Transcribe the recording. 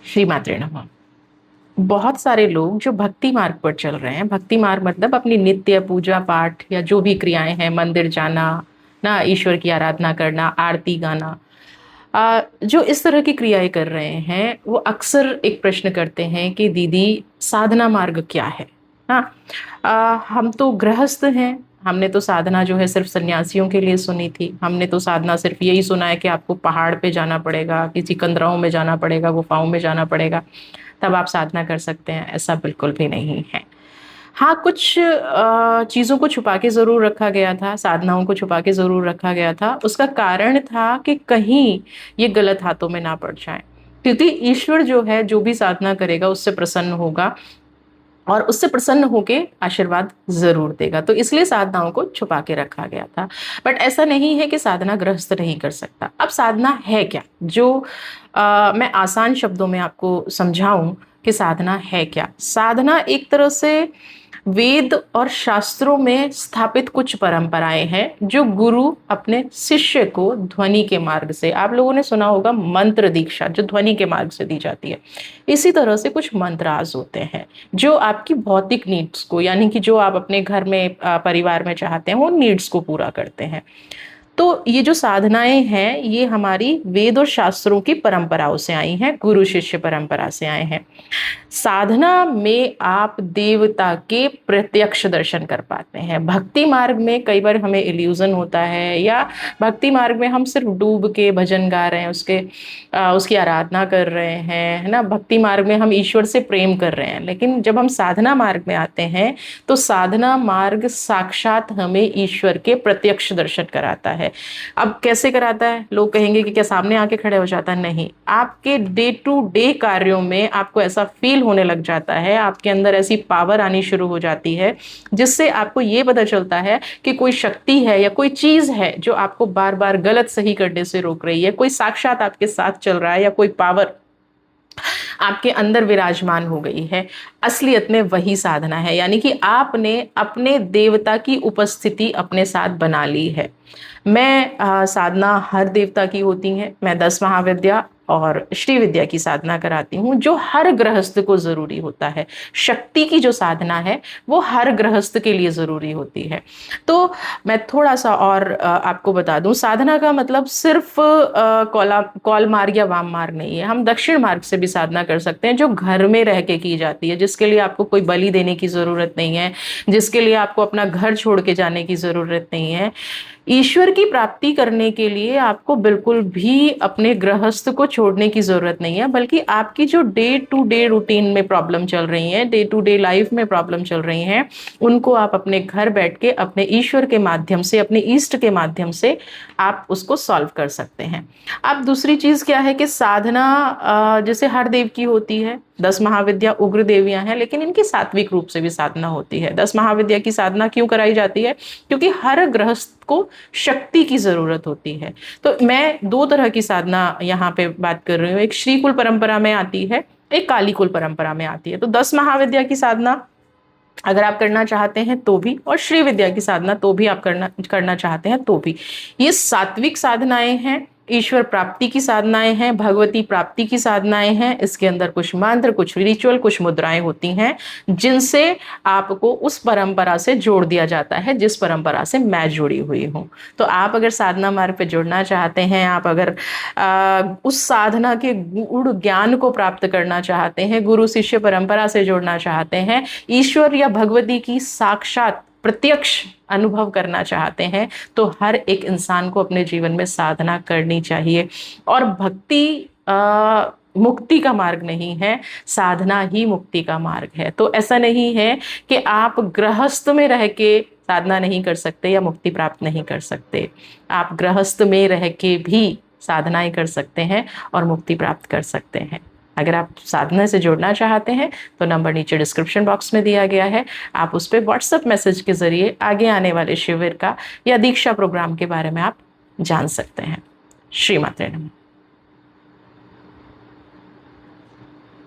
श्री मात्रे नमः। बहुत सारे लोग जो भक्ति मार्ग पर चल रहे हैं, भक्ति मार्ग मतलब अपनी नित्य पूजा पाठ या जो भी क्रियाएं हैं, मंदिर जाना, ना ईश्वर की आराधना करना, आरती गाना, जो इस तरह की क्रियाएं कर रहे हैं, वो अक्सर एक प्रश्न करते हैं कि दीदी साधना मार्ग क्या है। हाँ, हम तो गृहस्थ हैं, हमने तो साधना जो है सिर्फ सन्यासियों के लिए सुनी थी, हमने तो साधना सिर्फ यही सुना है कि आपको पहाड़ पे जाना पड़ेगा, किसी कंदराओं में जाना पड़ेगा, गुफाओं में जाना पड़ेगा, तब आप साधना कर सकते हैं। ऐसा बिल्कुल भी नहीं है। हाँ, कुछ चीज़ों को छुपा के ज़रूर रखा गया था, साधनाओं को छुपा के ज़रूर रखा गया था। उसका कारण था कि कहीं ये गलत हाथों में ना पड़ जाए, क्योंकि ईश्वर जो है, जो भी साधना करेगा उससे प्रसन्न होगा और उससे प्रसन्न होके आशीर्वाद ज़रूर देगा। तो इसलिए साधनाओं को छुपा के रखा गया था। बट ऐसा नहीं है कि साधना गृहस्थ नहीं कर सकता। अब साधना है क्या? जो मैं आसान शब्दों में आपको समझाऊं कि साधना है क्या। साधना एक तरह से वेद और शास्त्रों में स्थापित कुछ परंपराएं हैं जो गुरु अपने शिष्य को ध्वनि के मार्ग से, आप लोगों ने सुना होगा मंत्र दीक्षा जो ध्वनि के मार्ग से दी जाती है, इसी तरह से कुछ मंत्रास होते हैं जो आपकी भौतिक नीड्स को, यानी कि जो आप अपने घर में परिवार में चाहते हैं, वो नीड्स को पूरा करते हैं। तो ये जो साधनाएं हैं ये हमारी वेद और शास्त्रों की परंपराओं से आई हैं, गुरु शिष्य परंपरा से आए हैं। साधना में आप देवता के प्रत्यक्ष दर्शन कर पाते हैं। भक्ति मार्ग में कई बार हमें इल्यूजन होता है, या भक्ति मार्ग में हम सिर्फ डूब के भजन गा रहे हैं, उसकी आराधना कर रहे हैं, है ना। भक्ति मार्ग में हम ईश्वर से प्रेम कर रहे हैं, लेकिन जब हम साधना मार्ग में आते हैं तो साधना मार्ग साक्षात हमें ईश्वर के प्रत्यक्ष दर्शन कराता है। अब कैसे कराता है? लोग कहेंगे कि क्या सामने आके खड़े हो जाता है? नहीं, आपके डे टू डे कार्यों में आपको ऐसा फील होने लग जाता है, आपके अंदर ऐसी पावर आनी शुरू हो जाती है जिससे आपको ये पता चलता है कि कोई शक्ति है या कोई चीज है जो आपको बार बार गलत सही करने से रोक रही है। कोई साक्षात आपके साथ चल रहा है या कोई पावर आपके अंदर विराजमान हो गई है। असलियत में वही साधना है, यानी कि आपने अपने देवता की उपस्थिति अपने साथ बना ली है। मैं साधना हर देवता की होती है। मैं 10 महाविद्या और श्री विद्या की साधना कराती हूँ, जो हर गृहस्थ को जरूरी होता है। शक्ति की जो साधना है वो हर गृहस्थ के लिए जरूरी होती है। तो मैं थोड़ा सा और आपको बता दूं, साधना का मतलब सिर्फ कौल मार्ग या वाम मार्ग नहीं है। हम दक्षिण मार्ग से भी साधना कर सकते हैं, जो घर में रह के की जाती है, जिसके लिए आपको कोई बलि देने की जरूरत नहीं है, जिसके लिए आपको अपना घर छोड़ के जाने की जरूरत नहीं है। ईश्वर की प्राप्ति करने के लिए आपको बिल्कुल भी अपने गृहस्थ को छोड़ने की जरूरत नहीं है, बल्कि आपकी जो डे टू डे रूटीन में प्रॉब्लम चल रही है, डे टू डे लाइफ में प्रॉब्लम चल रही हैं, उनको आप अपने घर बैठ के अपने ईश्वर के माध्यम से, अपने ईष्ट के माध्यम से आप उसको सॉल्व कर सकते हैं। अब दूसरी चीज क्या है कि साधना जैसे हर देव की होती है। 10 महाविद्या उग्र देवियां हैं, लेकिन इनकी सात्विक रूप से भी साधना होती है। 10 महाविद्या की साधना क्यों कराई जाती है? क्योंकि हर गृहस्थ को शक्ति की जरूरत होती है। तो मैं दो तरह की साधना यहाँ पे बात कर रही हूँ, एक श्रीकुल परंपरा में आती है, एक कालीकुल परंपरा में आती है। तो 10 महाविद्या की साधना अगर आप करना चाहते हैं तो भी, और श्री विद्या की साधना तो भी आप करना चाहते हैं तो भी, ये सात्विक साधनाएं हैं, ईश्वर प्राप्ति की साधनाएं हैं, भगवती प्राप्ति की साधनाएं हैं। इसके अंदर कुछ मंत्र, कुछ रिचुअल, कुछ मुद्राएं होती हैं जिनसे आपको उस परंपरा से जोड़ दिया जाता है जिस परंपरा से मैं जुड़ी हुई हूँ। तो आप अगर साधना मार्ग पे जुड़ना चाहते हैं, आप अगर उस साधना के गुण ज्ञान को प्राप्त करना चाहते हैं, गुरु शिष्य परंपरा से जुड़ना चाहते हैं, ईश्वर या भगवती की साक्षात प्रत्यक्ष अनुभव करना चाहते हैं, तो हर एक इंसान को अपने जीवन में साधना करनी चाहिए। और भक्ति मुक्ति का मार्ग नहीं है, साधना ही मुक्ति का मार्ग है। तो ऐसा नहीं है कि आप गृहस्थ में रह के साधना नहीं कर सकते या मुक्ति प्राप्त नहीं कर सकते। आप गृहस्थ में रह के भी साधनाएं कर सकते हैं और मुक्ति प्राप्त कर सकते हैं। अगर आप साधना से जुड़ना चाहते हैं तो नंबर नीचे डिस्क्रिप्शन बॉक्स में दिया गया है, आप उस पर व्हाट्सएप मैसेज के जरिए आगे आने वाले शिविर का या दीक्षा प्रोग्राम के बारे में आप जान सकते हैं। श्री मात्रे नमः।